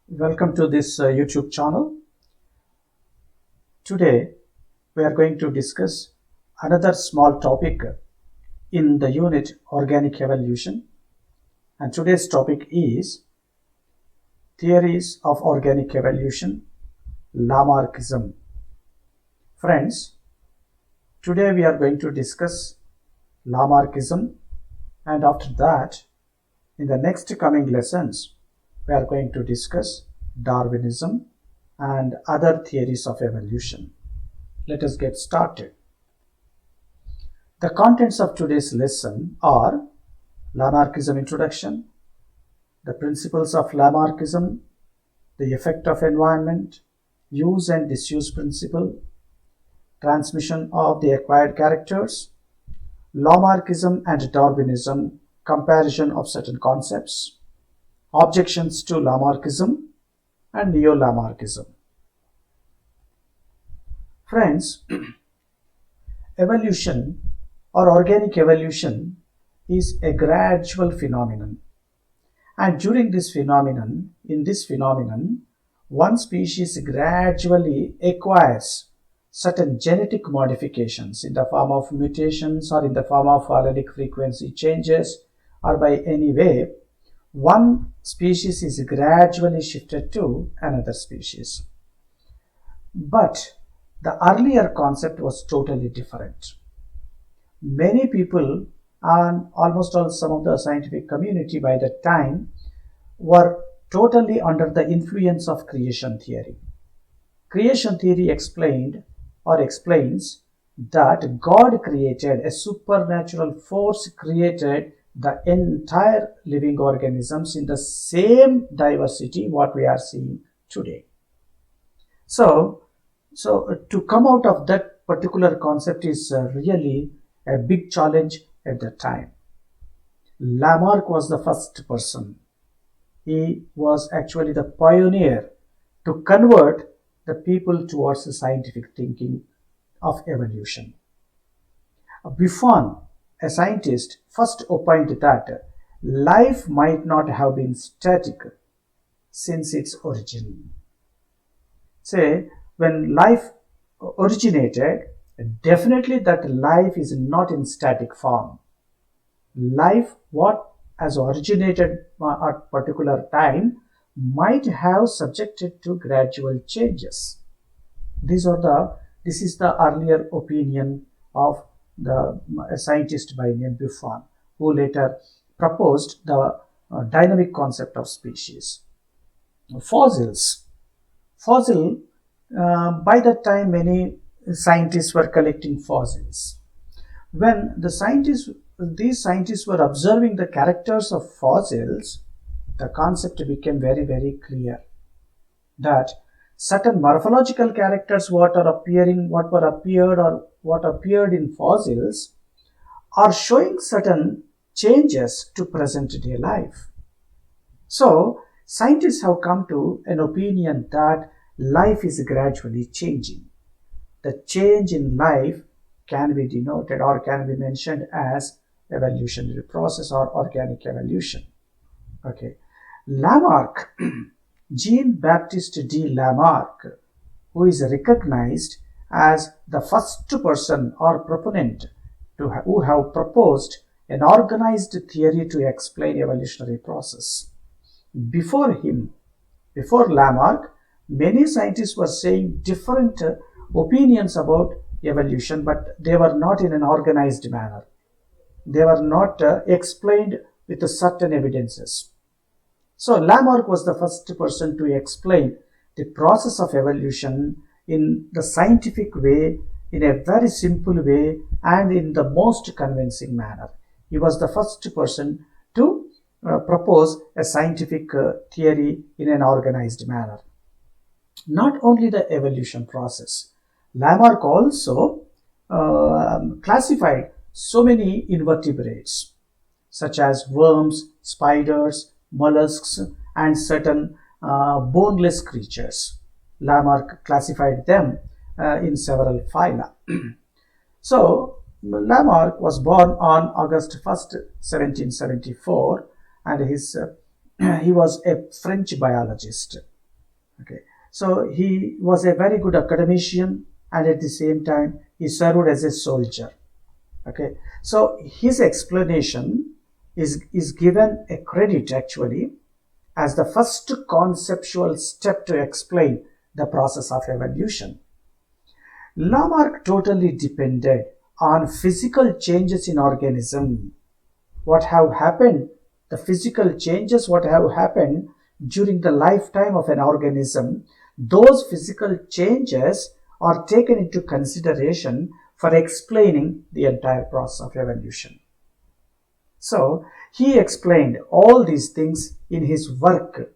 Welcome to this YouTube channel. Today we are going to discuss another small topic in the unit Organic Evolution, and today's topic is Theories of Organic Evolution, Lamarckism. Friends, today we are going to discuss Lamarckism, and after that in the next coming lessons we are going to discuss Darwinism and other theories of evolution. Let us get started. The contents of today's lesson are Lamarckism introduction, the principles of Lamarckism, the effect of environment, use and disuse principle, transmission of the acquired characters, Lamarckism and Darwinism, comparison of certain concepts, objections to Lamarckism and NeoLamarckism. Friends, evolution or organic evolution is a gradual phenomenon, and during this phenomenon, one species gradually acquires certain genetic modifications in the form of mutations or in the form of allelic frequency changes, or by any way one species is gradually shifted to another species. But the earlier concept was totally different. Many people and almost all some of the scientific community by that time were totally under the influence of creation theory. Creation theory explained or explains that God created a supernatural force, created the entire living organisms in the same diversity what we are seeing today. So to come out of that particular concept is really a big challenge at that time. Lamarck was the first person. He was actually the pioneer to convert the people towards the scientific thinking of evolution. Buffon, a scientist, first opined that life might not have been static since its origin. Say, when life originated, definitely that life is not in static form. Life, what has originated at particular time, might have subjected to gradual changes. This is the earlier opinion of the scientist by name Buffon, who later proposed the dynamic concept of species. Fossils. By that time many scientists were collecting fossils. When these scientists were observing the characters of fossils, the concept became very, very clear that certain morphological characters what appeared in fossils are showing certain changes to present day life. So scientists have come to an opinion that life is gradually changing. The change in life can be denoted or can be mentioned as evolutionary process or organic evolution. Okay. Lamarck, Jean-Baptiste de Lamarck, who is recognized as the first person or proponent who have proposed an organized theory to explain evolutionary process. Before Lamarck, many scientists were saying different opinions about evolution, but they were not in an organized manner. They were not explained with certain evidences. So Lamarck was the first person to explain the process of evolution in the scientific way, in a very simple way, and in the most convincing manner. He was the first person to propose a scientific theory in an organized manner. Not only the evolution process, Lamarck also classified so many invertebrates such as worms, spiders, mollusks, and certain boneless creatures. Lamarck classified them in several phyla. So Lamarck was born on August 1st, 1774, and he was a French biologist. Okay, so he was a very good academician, and at the same time he served as a soldier. Okay, so his explanation is given a credit actually as the first conceptual step to explain the process of evolution. Lamarck totally depended on physical changes in organism. What have happened, the physical changes what have happened during the lifetime of an organism, those physical changes are taken into consideration for explaining the entire process of evolution. So he explained all these things in his work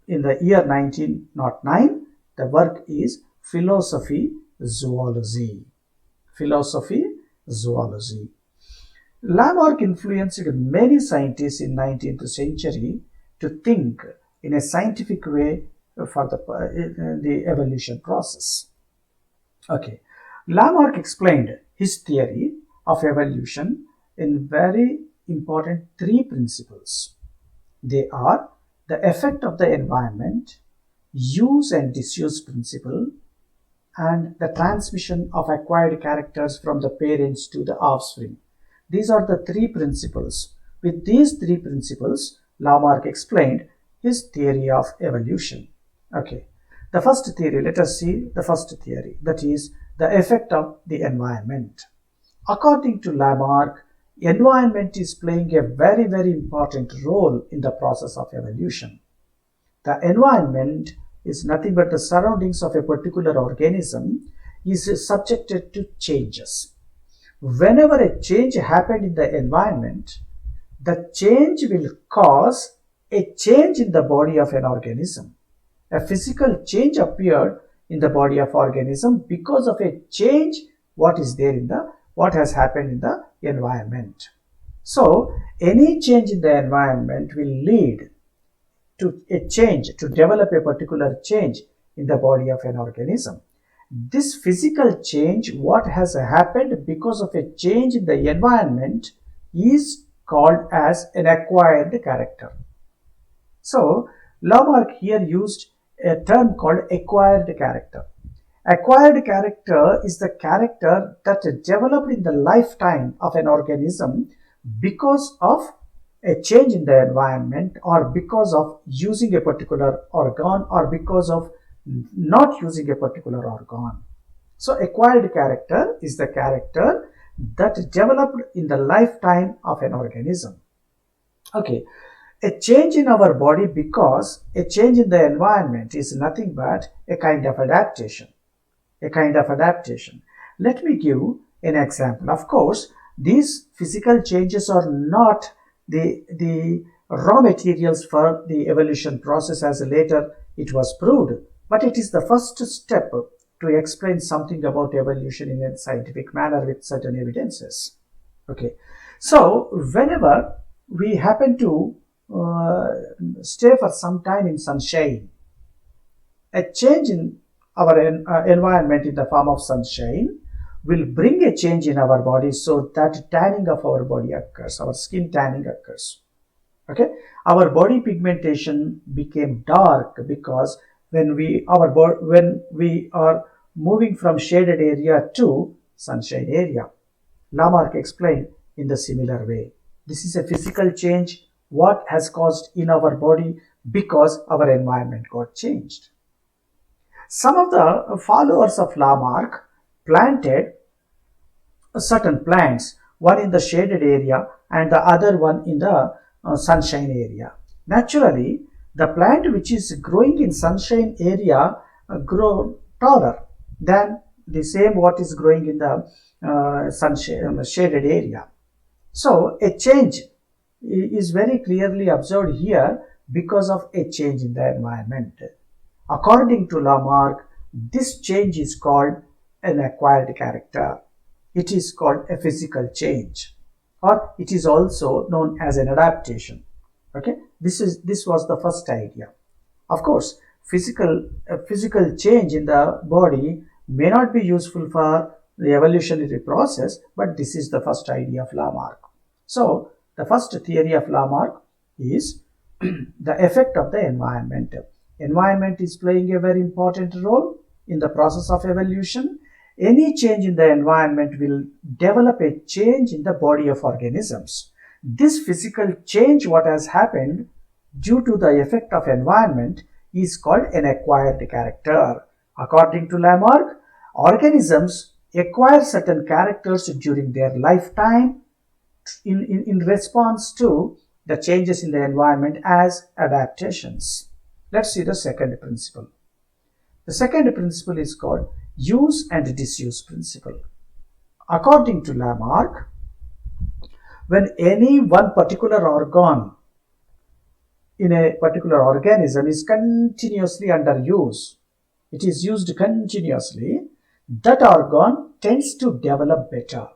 in the year 1909. The work is Philosophy Zoology. Philosophy Zoology. Lamarck influenced many scientists in 19th century to think in a scientific way for the evolution process. Okay, Lamarck explained his theory of evolution in very important three principles. They are the effect of the environment, use and disuse principle, and the transmission of acquired characters from the parents to the offspring. These are the three principles. With these three principles, Lamarck explained his theory of evolution. Okay, the first theory, let us see the first theory, that is the effect of the environment. According to Lamarck, environment is playing a very, very important role in the process of evolution. The environment is nothing but the surroundings of a particular organism is subjected to changes. Whenever a change happened in the environment, the change will cause a change in the body of an organism. A physical change appeared in the body of organism because of a change what has happened in the environment. So any change in the environment will lead to a change, to develop a particular change in the body of an organism. This physical change, what has happened because of a change in the environment, is called as an acquired character. So Lamarck here used a term called acquired character. Acquired character is the character that developed in the lifetime of an organism because of a change in the environment, or because of using a particular organ, or because of not using a particular organ. So acquired character is the character that developed in the lifetime of an organism. Okay, a change in our body because a change in the environment is nothing but a kind of adaptation. A kind of adaptation. Let me give an example. Of course, these physical changes are not the raw materials for the evolution process, as later it was proved, but it is the first step to explain something about evolution in a scientific manner with certain evidences. Okay, so whenever we happen to stay for some time in sunshine, a change in our environment in the form of sunshine will bring a change in our body, so that tanning of our body occurs, our skin tanning occurs. Okay, our body pigmentation became dark because when we are moving from shaded area to sunshine area. Lamarck explained in the similar way. This is a physical change what has caused in our body because our environment got changed. Some of the followers of Lamarck planted certain plants, one in the shaded area and the other one in the sunshine area. Naturally, the plant which is growing in sunshine area grow taller than the same what is growing in the shaded area. So a change is very clearly observed here because of a change in the environment. According to Lamarck, this change is called an acquired character. It is called a physical change, or it is also known as an adaptation. Okay, this was the first idea. Of course, physical change in the body may not be useful for the evolutionary process, but this is the first idea of Lamarck. So the first theory of Lamarck is the effect of the environment. Environment is playing a very important role in the process of evolution. Any change in the environment will develop a change in the body of organisms. This physical change, what has happened due to the effect of environment, is called an acquired character. According to Lamarck, organisms acquire certain characters during their lifetime in response to the changes in the environment as adaptations. Let's see the second principle. The second principle is called use and disuse principle. According to Lamarck, when any one particular organ in a particular organism is continuously under use, it is used continuously, that organ tends to develop better.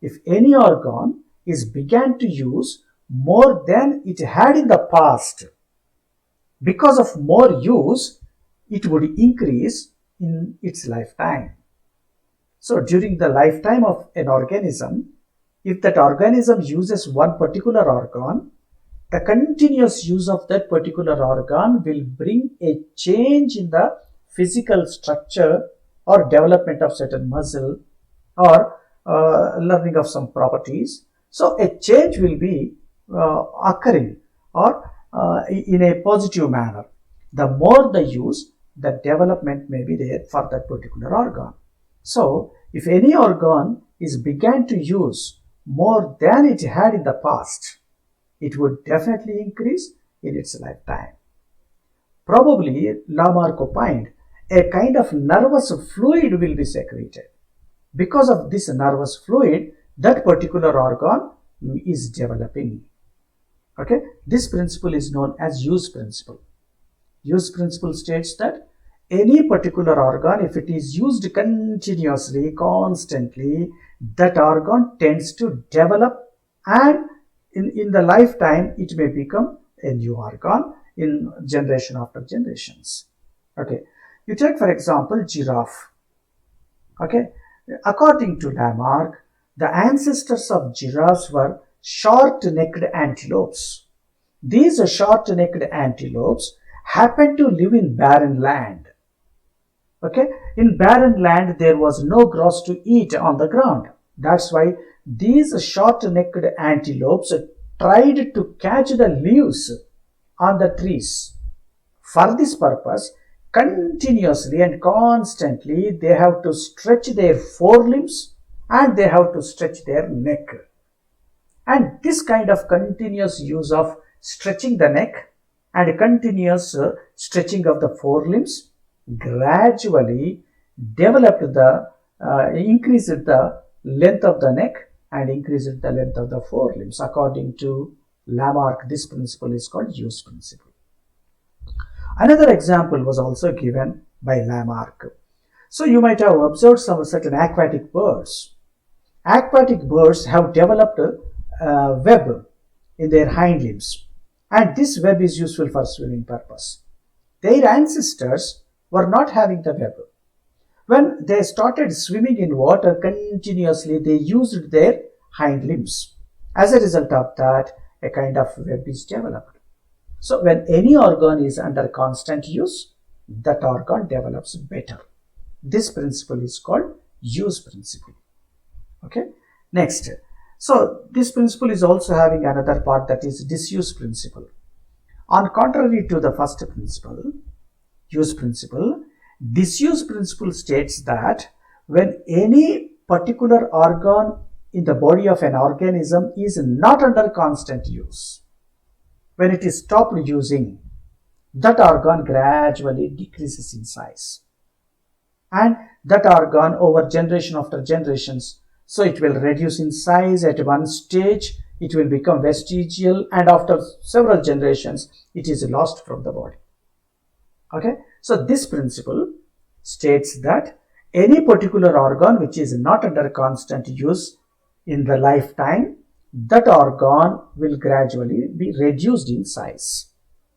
If any organ is began to use more than it had in the past, because of more use, it would increase in its lifetime. So during the lifetime of an organism, if that organism uses one particular organ, the continuous use of that particular organ will bring a change in the physical structure or development of certain muscle or learning of some properties. So a change will be occurring or in a positive manner. The more the use, the development may be there for that particular organ. So if any organ is began to use more than it had in the past, it would definitely increase in its lifetime. Probably, Lamarck opined, a kind of nervous fluid will be secreted. Because of this nervous fluid, that particular organ is developing. Okay, this principle is known as use principle. Use principle states that any particular organ, if it is used continuously, constantly, that organ tends to develop, and in the lifetime it may become a new organ in generation after generations. Okay, you take for example giraffe. Okay, according to Lamarck, the ancestors of giraffes were short-necked antelopes. These short-necked antelopes happened to live in barren land. Okay, in barren land there was no grass to eat on the ground. That's why these short-necked antelopes tried to catch the leaves on the trees. For this purpose, continuously and constantly they have to stretch their forelimbs and they have to stretch their neck. And this kind of continuous use of stretching the neck and continuous stretching of the forelimbs gradually developed increased the length of the neck and increased the length of the forelimbs. According to Lamarck, this principle is called use principle. Another example was also given by Lamarck. So you might have observed some certain aquatic birds. Aquatic birds have developed a web in their hind limbs, and this web is useful for swimming purpose. Their ancestors were not having the web. When they started swimming in water continuously, they used their hind limbs. As a result of that, a kind of web is developed. So when any organ is under constant use, that organ develops better. This principle is called use principle. Okay. Next. So this principle is also having another part, that is disuse principle. On contrary to the first principle, use principle, disuse principle states that when any particular organ in the body of an organism is not under constant use, when it is stopped using, that organ gradually decreases in size. And that organ over generation after generations, so it will reduce in size. At one stage it will become vestigial, and after several generations it is lost from the body. Okay, so this principle states that any particular organ which is not under constant use in the lifetime, that organ will gradually be reduced in size.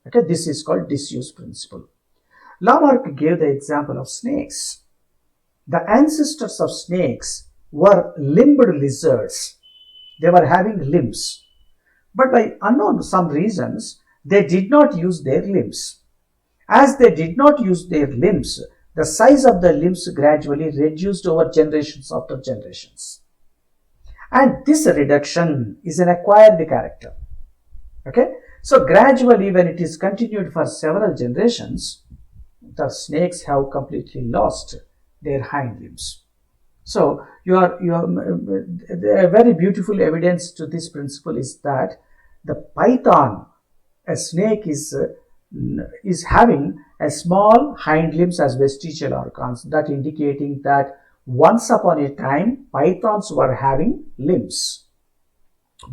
Okay, this is called disuse principle. Lamarck gave the example of snakes. The ancestors of snakes were limbed lizards. They were having limbs, but by unknown some reasons they did not use their limbs. As they did not use their limbs, the size of the limbs gradually reduced over generations after generations. And this reduction is an acquired character. Okay, so gradually, when it is continued for several generations, the snakes have completely lost their hind limbs. So a very beautiful evidence to this principle is that the python, a snake, is having a small hind limbs as vestigial organs, that indicating that once upon a time pythons were having limbs.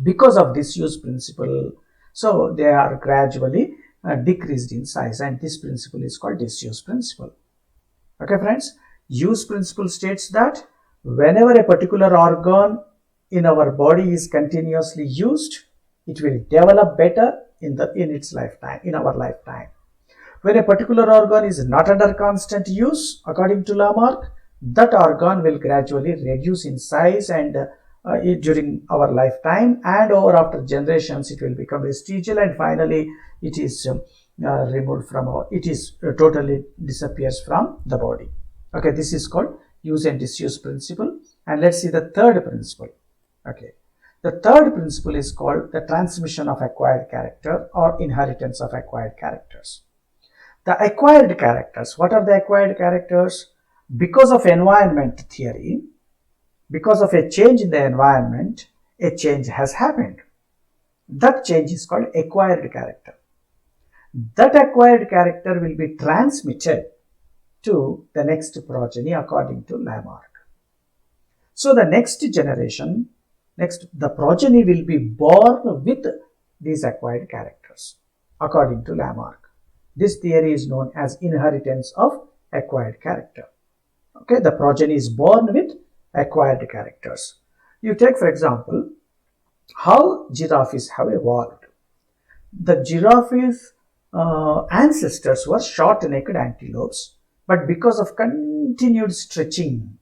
Because of disuse principle, so they are gradually decreased in size, and this principle is called disuse principle. Okay friends, use principle states that whenever a particular organ in our body is continuously used, it will develop better in its lifetime, in our lifetime. When a particular organ is not under constant use, according to Lamarck, that organ will gradually reduce in size and during our lifetime, and over after generations it will become vestigial, and finally it is removed from totally disappears from the body. Okay, this is called use and disuse principle. And let's see the third principle. Okay, the third principle is called the transmission of acquired character or inheritance of acquired characters. The acquired characters, what are the acquired characters? Because of environment theory, because of a change in the environment, a change has happened. That change is called acquired character. That acquired character will be transmitted to the next progeny according to Lamarck. So the next generation, the progeny will be born with these acquired characters according to Lamarck. This theory is known as inheritance of acquired character. Okay, the progeny is born with acquired characters. You take, for example, how giraffes have evolved. The giraffes' ancestors were short-necked antelopes, but because of continued stretching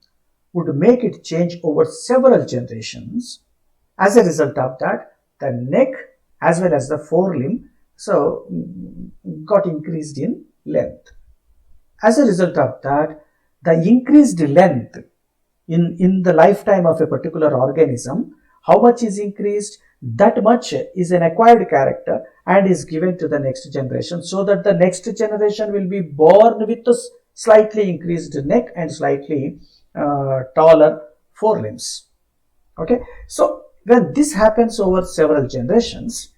would make it change over several generations. As a result of that, the neck as well as the forelimb got increased in length. As a result of that, the increased length in the lifetime of a particular organism, how much is increased, that much is an acquired character and is given to the next generation, so that the next generation will be born with a slightly increased neck and slightly taller forelimbs. Okay, so when this happens over several generations,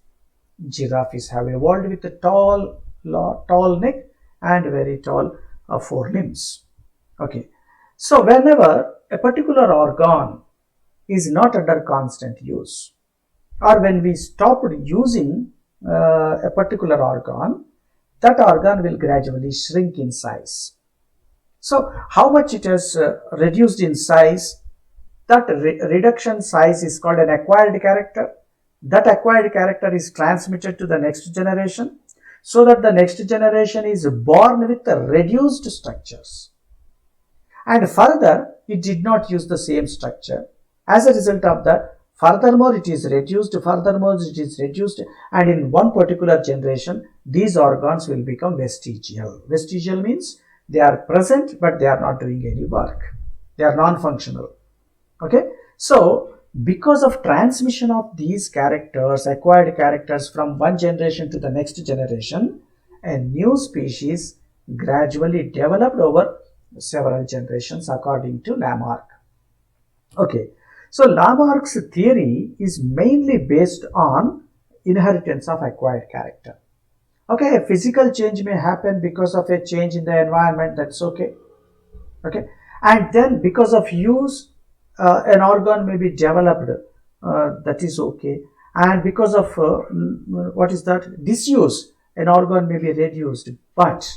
giraffes have evolved with a tall neck and very tall forelimbs. Okay, so whenever a particular organ is not under constant use, or when we stopped using a particular organ, that organ will gradually shrink in size. So how much it has reduced in size, that reduction size is called an acquired character. That acquired character is transmitted to the next generation, so that the next generation is born with the reduced structures. And further, it did not use the same structure. As a result of that, furthermore it is reduced, and in one particular generation, these organs will become vestigial. Vestigial means they are present, but they are not doing any work. They are non-functional. Okay, so because of transmission of these characters, acquired characters, from one generation to the next generation, a new species gradually developed over several generations according to Lamarck. Okay, so Lamarck's theory is mainly based on inheritance of acquired character. Okay, a physical change may happen because of a change in the environment, that's okay. Okay, and then because of use, an organ may be developed, that is okay. And because of disuse, an organ may be reduced. But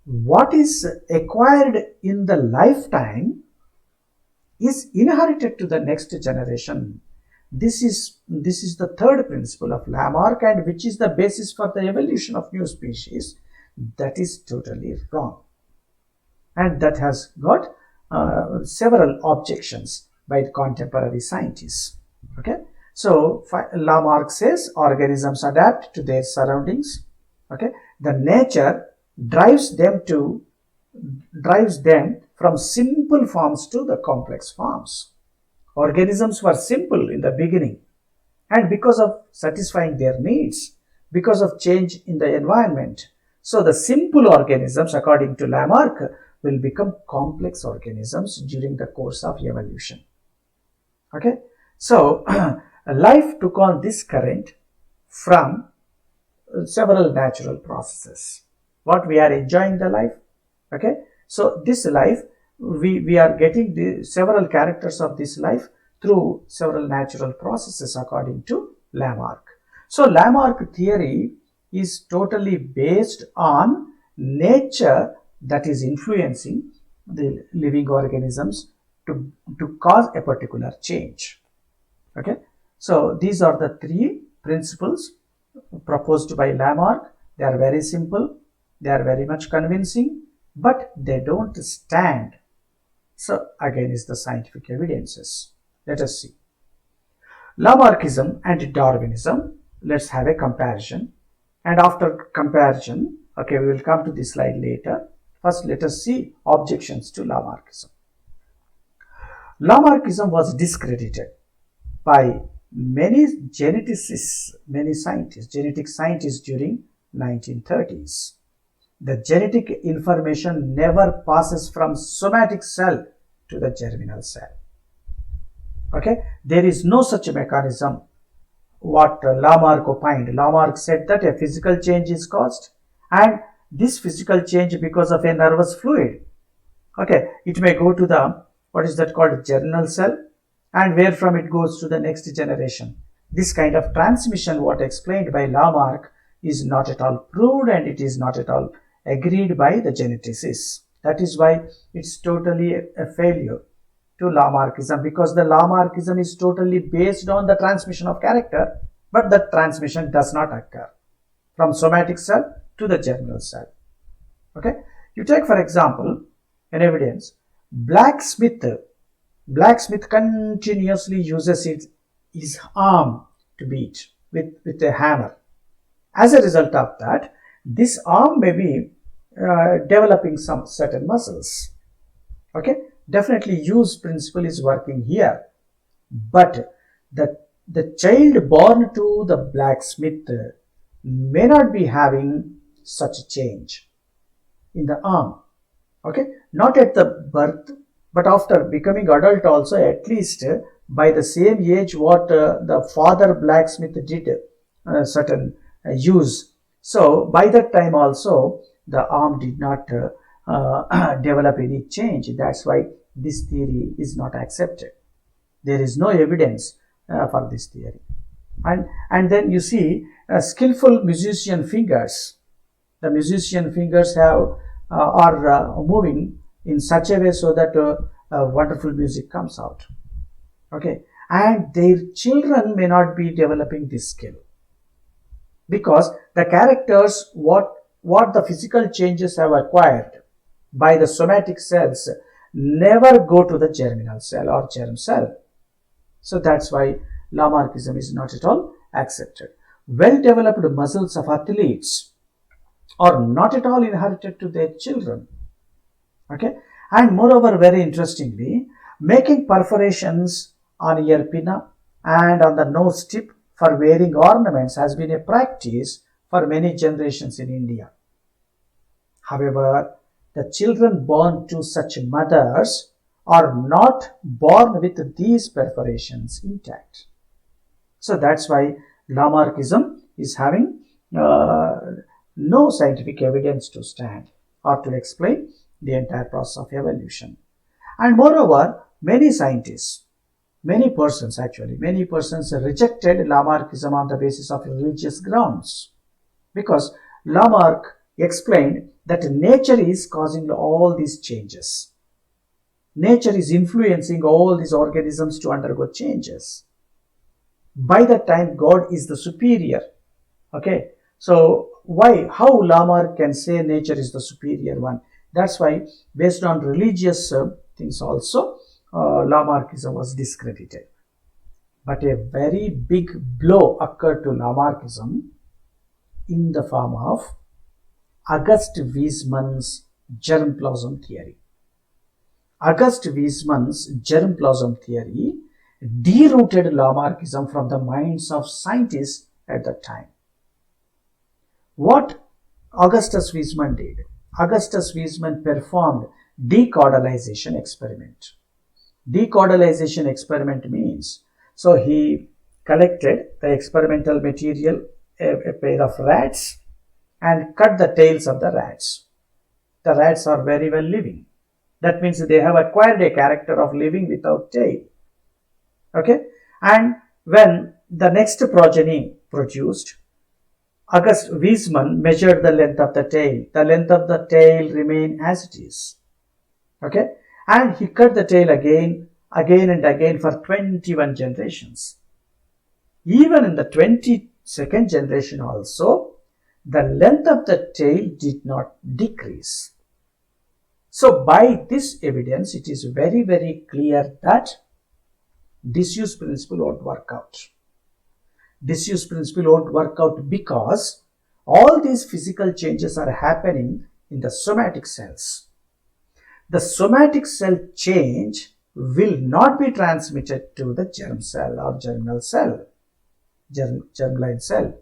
what is acquired in the lifetime is inherited to the next generation. This is the third principle of Lamarck, and which is the basis for the evolution of new species. That is totally wrong, and that has got several objections by the contemporary scientists. Okay, so Lamarck says organisms adapt to their surroundings. Okay, the nature drives them from simple forms to the complex forms. Organisms were simple in the beginning, and because of satisfying their needs, because of change in the environment. So the simple organisms, according to Lamarck, will become complex organisms during the course of evolution. Okay, so life took on this current from several natural processes. What we are enjoying the life. Okay, so this life, we are getting the several characters of this life through several natural processes according to Lamarck. So Lamarck theory is totally based on nature that is influencing the living organisms to cause a particular change. Okay, so these are the three principles proposed by Lamarck. They are very simple, they are very much convincing, but they don't stand so against the scientific evidences. Let us see. Lamarckism and Darwinism. Let's have a comparison. And after comparison, okay, we will come to this slide later. First, let us see objections to Lamarckism. Lamarckism was discredited by many geneticists, many scientists, genetic scientists during 1930s. The genetic information never passes from somatic cell to the germinal cell. Okay, there is no such mechanism. What Lamarck opined. Lamarck said that a physical change is caused, and this physical change because of a nervous fluid. Okay, it may go to the, what is that called, germinal cell, and where from it goes to the next generation. This kind of transmission, what explained by Lamarck, is not at all proved, and it is not at all agreed by the geneticists. That is why it's totally a failure to Lamarckism, because the Lamarckism is totally based on the transmission of character, but the transmission does not occur from somatic cell to the germinal cell. Okay, you take for example an evidence. Blacksmith continuously uses his arm to beat with a hammer. As a result of that, this arm may be developing some certain muscles. Okay, definitely use principle is working here, but the child born to the blacksmith may not be having such a change in the arm. Okay, not at the birth, but after becoming adult also, at least by the same age what the father blacksmith did certain use. So by that time also the arm did not develop any change. That's why this theory is not accepted. There is no evidence for this theory. And then you see skillful musician fingers. The musician fingers are moving in such a way so that wonderful music comes out. Okay, and their children may not be developing this skill, because the characters what the physical changes have acquired by the somatic cells never go to the germinal cell or germ cell. So that's why Lamarckism is not at all accepted. Well developed muscles of athletes are not at all inherited to their children. Okay, and moreover, very interestingly, making perforations on ear pinna and on the nose tip for wearing ornaments has been a practice for many generations in India. However, the children born to such mothers are not born with these perforations intact. So that's why Lamarckism is having no scientific evidence to stand or to explain the entire process of evolution. And moreover, many scientists, many persons rejected Lamarckism on the basis of religious grounds, because Lamarck explained that nature is causing all these changes. Nature is influencing all these organisms to undergo changes. By that time, God is the superior. Okay, so how Lamarck can say nature is the superior one? That's why, based on religious things also, Lamarckism was discredited. But a very big blow occurred to Lamarckism in the form of August Weismann's germplasm theory. August Weismann's germplasm theory derooted Lamarckism from the minds of scientists at the time. What Augustus Weismann did? Augustus Weismann performed decaudalization experiment. Decaudalization experiment means, so he collected the experimental material, a pair of rats, and cut the tails of the rats. The rats are very well living. That means they have acquired a character of living without tail. Okay? And when the next progeny produced, August Weismann measured the length of the tail. The length of the tail remained as it is. Okay? And he cut the tail again and again for 21 generations. Even in the 22nd generation also, the length of the tail did not decrease. So by this evidence, it is very, very clear that disuse principle won't work out. Disuse principle won't work out because all these physical changes are happening in the somatic cells. The somatic cell change will not be transmitted to the germ cell or germinal cell, germline cell.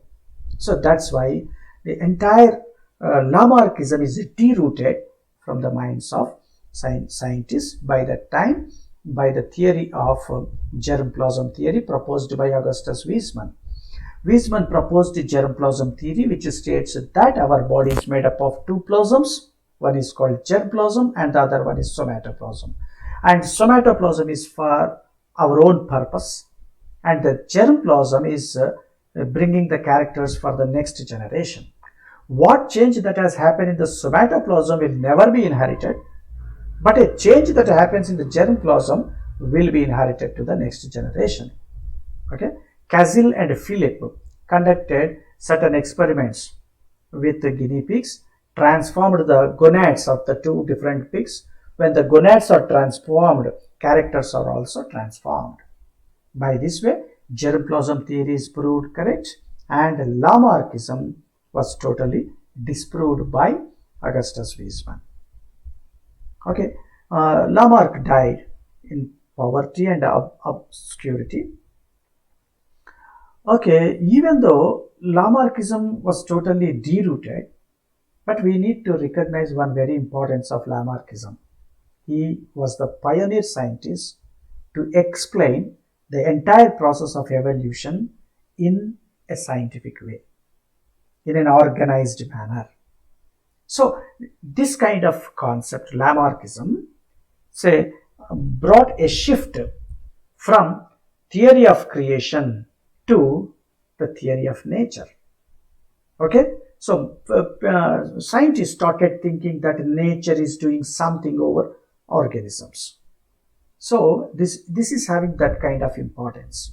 So that's why the entire Lamarckism is derooted from the minds of scientists by the theory of germplasm theory proposed by Augustus Weismann. Weismann proposed the germplasm theory, which states that our body is made up of two plasms. One is called germplasm and the other one is somatoplasm. And somatoplasm is for our own purpose, and the germplasm is bringing the characters for the next generation. What change that has happened in the somatoplasm will never be inherited, but a change that happens in the germplasm will be inherited to the next generation. Okay? Kazil and Philip conducted certain experiments with the guinea pigs, transformed the gonads of the two different pigs. When the gonads are transformed, characters are also transformed. By this way, germplasm theory is proved correct, and Lamarckism was totally disproved by Augustus Weismann. Okay, Lamarck died in poverty and obscurity. Okay, even though Lamarckism was totally derooted, but we need to recognize one very importance of Lamarckism. He was the pioneer scientist to explain the entire process of evolution in a scientific way, in an organized manner. So this kind of concept, Lamarckism, brought a shift from theory of creation to the theory of nature. Okay, so scientists started thinking that nature is doing something over organisms. So this is having that kind of importance.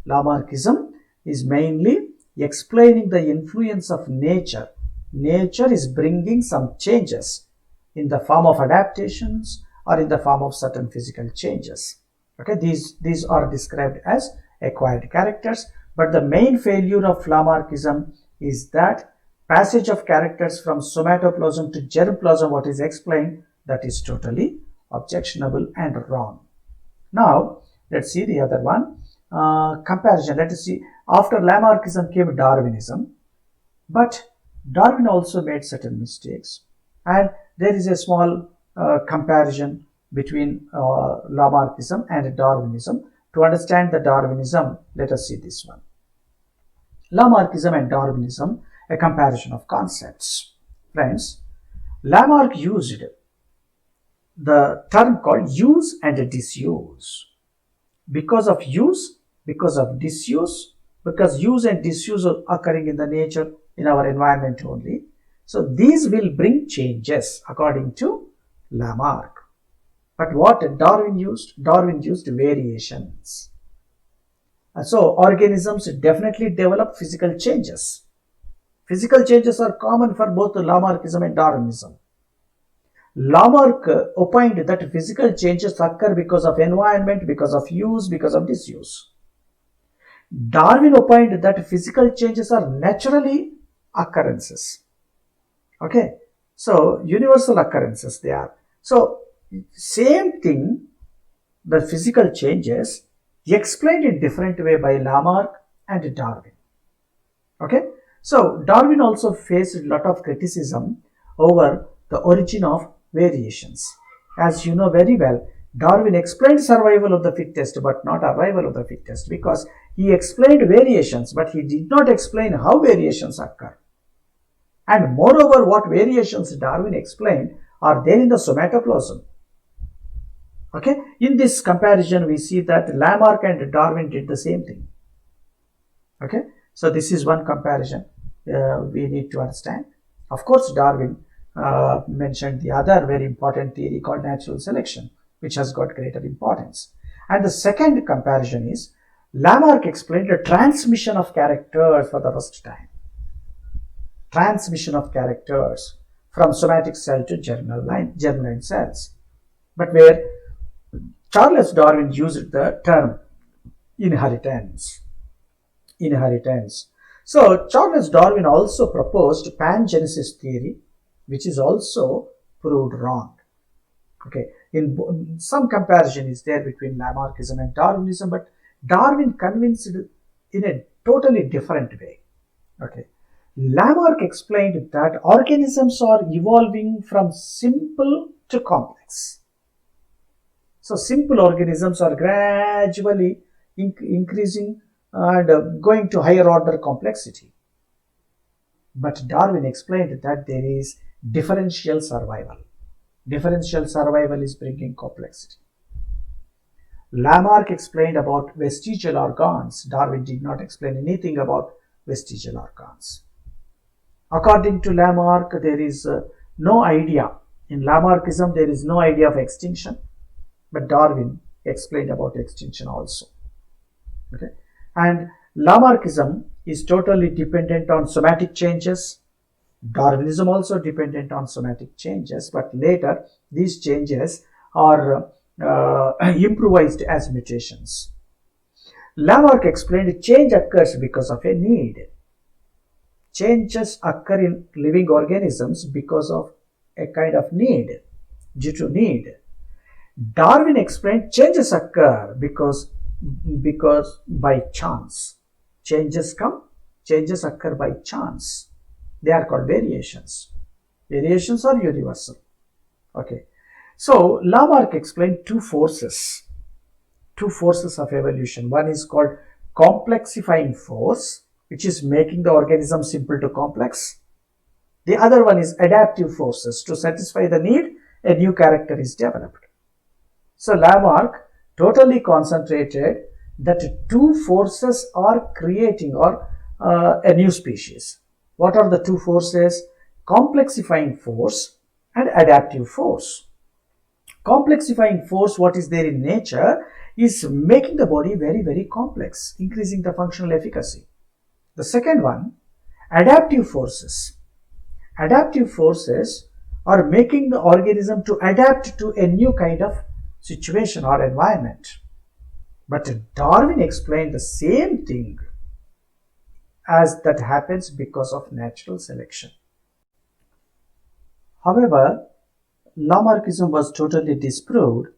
Lamarckism is mainly explaining the influence of nature. Nature is bringing some changes in the form of adaptations or in the form of certain physical changes. Okay, these are described as acquired characters, but the main failure of Lamarckism is that passage of characters from somatoplasm to germplasm, what is explained, that is totally objectionable and wrong. Now, let's see the other one. Comparison. Let us see. After Lamarckism came Darwinism, but Darwin also made certain mistakes, and there is a small comparison between Lamarckism and Darwinism. To understand the Darwinism, let us see this one. Lamarckism and Darwinism, a comparison of concepts. Friends, Lamarck used the term called use and disuse. Because of use, because of disuse, because use and disuse are occurring in the nature, in our environment only. So these will bring changes according to Lamarck. But what Darwin used? Darwin used variations. So organisms definitely develop physical changes. Physical changes are common for both Lamarckism and Darwinism. Lamarck opined that physical changes occur because of environment, because of use, because of disuse. Darwin opined that physical changes are naturally occurrences. Okay, so universal occurrences they are. So same thing, the physical changes explained in different way by Lamarck and Darwin. Okay, so Darwin also faced a lot of criticism over the origin of variations. As you know very well, Darwin explained survival of the fittest but not arrival of the fittest, because he explained variations but he did not explain how variations occur. And moreover, what variations Darwin explained are there in the somatoplasm. Okay, in this comparison we see that Lamarck and Darwin did the same thing. Okay, so this is one comparison we need to understand. Of course, Darwin mentioned the other very important theory called natural selection, which has got greater importance. And the second comparison is Lamarck explained the transmission of characters for the first time. Transmission of characters from somatic cell to germline cells. But where Charles Darwin used the term inheritance. So Charles Darwin also proposed pangenesis theory, which is also proved wrong. Okay, in some comparison is there between Lamarckism and Darwinism, but Darwin convinced in a totally different way. Okay, Lamarck explained that organisms are evolving from simple to complex. So simple organisms are gradually increasing and going to higher order complexity. But Darwin explained that there is differential survival. Differential survival is bringing complexity. Lamarck explained about vestigial organs. Darwin did not explain anything about vestigial organs. According to Lamarck, there is no idea. In Lamarckism, there is no idea of extinction. But Darwin explained about extinction also. Okay, and Lamarckism is totally dependent on somatic changes. Darwinism also dependent on somatic changes, but later these changes are improvised as mutations. Lamarck explained change occurs because of a need. Changes occur in living organisms because of a kind of need, due to need. Darwin explained changes occur because by chance. Changes occur by chance. They are called variations. Variations are universal. Okay. So Lamarck explained two forces of evolution. One is called complexifying force, which is making the organism simple to complex. The other one is adaptive forces. To satisfy the need, a new character is developed. So Lamarck totally concentrated that two forces are creating a new species. What are the two forces? Complexifying force and adaptive force. Complexifying force, what is there in nature, is making the body very, very complex, increasing the functional efficacy. The second one, adaptive forces. Adaptive forces are making the organism to adapt to a new kind of situation or environment. But Darwin explained the same thing as that happens because of natural selection. However, Lamarckism was totally disproved.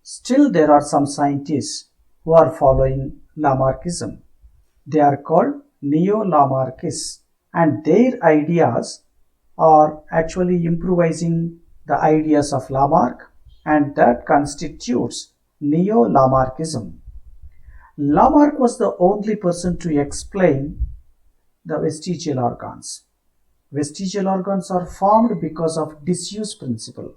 Still, there are some scientists who are following Lamarckism. They are called NeoLamarckists, and their ideas are actually improvising the ideas of Lamarck, and that constitutes NeoLamarckism. Lamarck was the only person to explain the vestigial organs. Vestigial organs are formed because of disuse principle.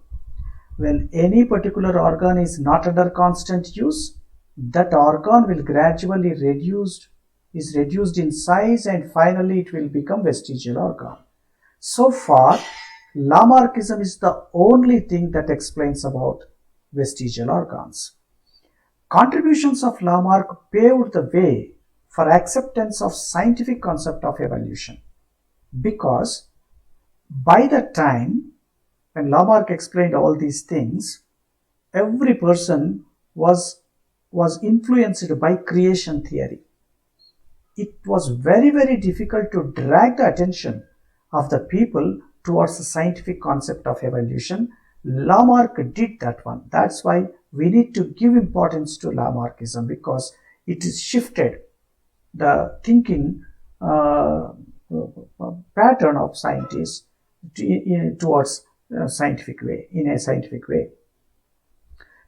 When any particular organ is not under constant use, that organ will gradually reduced in size, and finally it will become vestigial organ. So far, Lamarckism is the only thing that explains about vestigial organs. Contributions of Lamarck paved the way for acceptance of scientific concept of evolution, because by the time when Lamarck explained all these things, every person was influenced by creation theory. It was very, very difficult to drag the attention of the people towards the scientific concept of evolution. Lamarck did that one. That's why we need to give importance to Lamarckism, because it is shifted the thinking pattern of scientists towards scientific way, in a scientific way.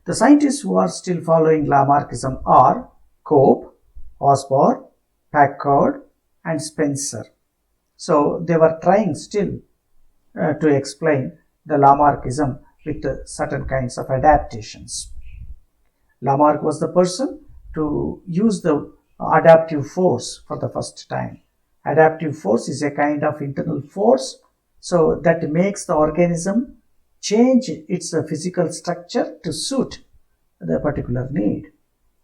The scientists who are still following Lamarckism are Cope, Osborne, Packard, and Spencer. So they were trying still to explain the Lamarckism with certain kinds of adaptations. Lamarck was the person to use the adaptive force for the first time. Adaptive force is a kind of internal force, so that makes the organism change its physical structure to suit the particular need.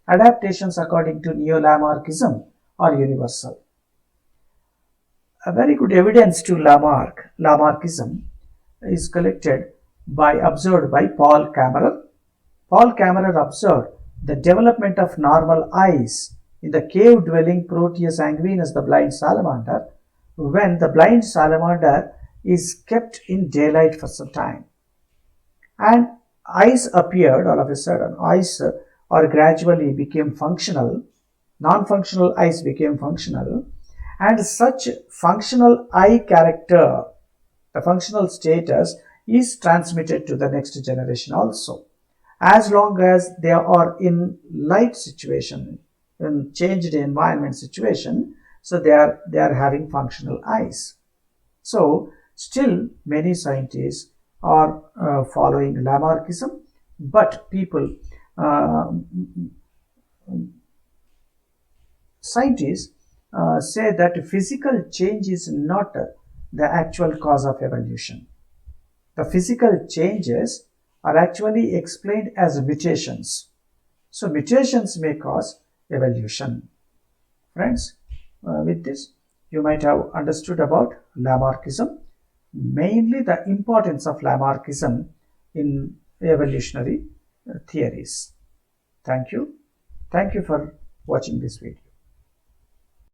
Adaptations, according to NeoLamarckism, are universal. A very good evidence to Lamarckism is collected observed by Paul Kammerer. Paul Kammerer observed the development of normal eyes in the cave-dwelling Proteus sanguinus, the blind salamander, when the blind salamander is kept in daylight for some time. And eyes appeared all of a sudden. Eyes or gradually became functional. Non-functional eyes became functional. And such functional eye character, the functional status, is transmitted to the next generation also. As long as they are in light situation, in changed environment situation, so they are having functional eyes. So still many scientists are following Lamarckism, but scientists say that physical change is not the actual cause of evolution. The physical changes are actually explained as mutations. So mutations may cause evolution. Friends, with this you might have understood about Lamarckism, mainly the importance of Lamarckism in evolutionary theories. Thank you. Thank you for watching this video.